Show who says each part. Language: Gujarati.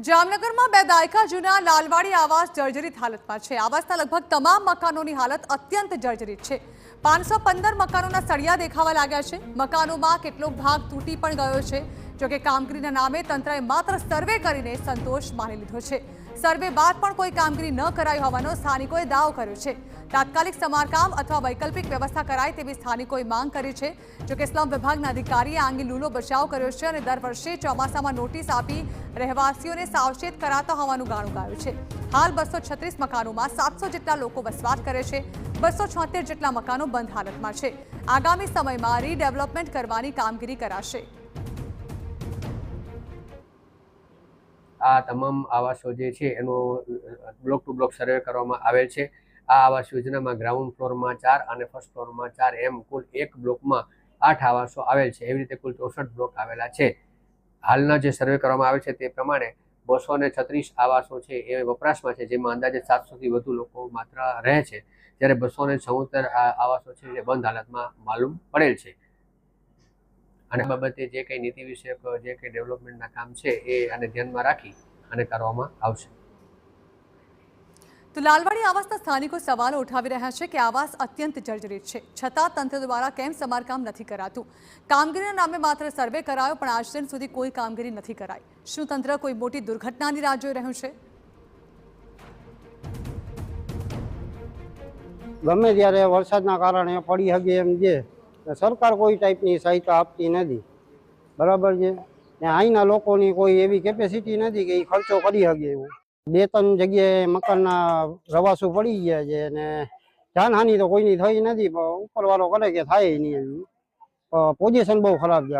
Speaker 1: જામનગરમાં 2 દાયકા જૂના લાલવાડી આવાસ જર્જરિત હાલતમાં છે। આવાસના લગભગ તમામ મકાનોની હાલત અત્યંત જર્જરિત છે। 515 મકાનોના સળિયા દેખાવા લાગ્યા છે। મકાનોમાં કેટલોક ભાગ તૂટી પણ ગયો છે। જોકે કામગીરીના નામે તંત્રએ માત્ર સર્વે કરીને સંતોષ માની લીધો છે। સર્વે બાદ પણ કોઈ કામગીરી ન કરાઈ હોવાનો સ્થાનિકોએ દાવો કર્યો છે। તાત્કાલિક સમારકામ અથવા વૈકલ્પિક વ્યવસ્થા કરાય તેવી સ્થાનિકોએ માંગ કરી છે। જોકે સ્લમ વિભાગના અધિકારીએ આ અંગે લૂલો બચાવ કર્યો છે અને દર વર્ષે ચોમાસામાં નોટિસ આપી રહેવાસીઓને સાવચેત કરાતા હોવાનું ગાણું ગાયું છે। હાલ 236 મકાનોમાં 700 જેટલા લોકો વસવાટ કરે છે। 276 જેટલા મકાનો બંધ હાલતમાં છે। આગામી સમયમાં રીડેવલપમેન્ટ કરવાની કામગીરી કરાશે।
Speaker 2: આ તમામ આવાસો જે છે એનો બ્લોક ટુ બ્લોક સર્વે કરવામાં આવેલ છે। આ આવાસ યોજનામાં ગ્રાઉન્ડ ફ્લોરમાં 4 અને ફર્સ્ટ ફ્લોરમાં 4 એમ કુલ એક બ્લોકમાં 8 આવાસો આવેલ છે। એવી રીતે કુલ 64 બ્લોક આવેલા છે। હાલના જે સર્વે કરવામાં આવે છે તે પ્રમાણે 236 આવાસો છે એ વપરાશમાં છે, જેમાં અંદાજે 700થી વધુ લોકો માત્ર રહે છે, જ્યારે 276 આવાસો છે જે બંધ હાલતમાં માલુમ પડેલ છે। અને બાબતે જે કંઈ નીતિ વિષયક જે કંઈ ડેવલપમેન્ટના કામ છે એ આને ધ્યાનમાં રાખી અને કરવામાં આવશે।
Speaker 1: તો લાલવાડી આવાસના સ્થાનિકો સવાલો ઉઠાવી રહ્યા છે કે આવાસ અત્યંત જર્જરિત છે, છતાં તંત્ર દ્વારા કેમ સમારકામ નથી કરાતું। કામગીરીના નામે માત્ર સર્વે કરાયો, પણ આજ દિન સુધી કોઈ કામગીરી નથી કરાઈ। શું તંત્ર કોઈ મોટી દુર્ઘટનાની રાહ જોઈ રહ્યું છે?
Speaker 3: ગમે ત્યારે વરસાદના કારણે પડી શકે એમ છે, સરકાર કોઈ ટાઈપની સહાયતા આપતી નથી, બરાબર છે ને। અહીંના લોકોની કોઈ એવી કેપેસિટી નથી કે એ ખર્ચો કરી શકે એવું। 2-3 જગ્યાએ મકાનના રવાસું પડી ગયા છે અને જાનહાનિ તો કોઈની થઈ નથી, પણ ઉપરવાળો કરે કે થાય નહીં, પોઝિશન બહુ ખરાબ છે।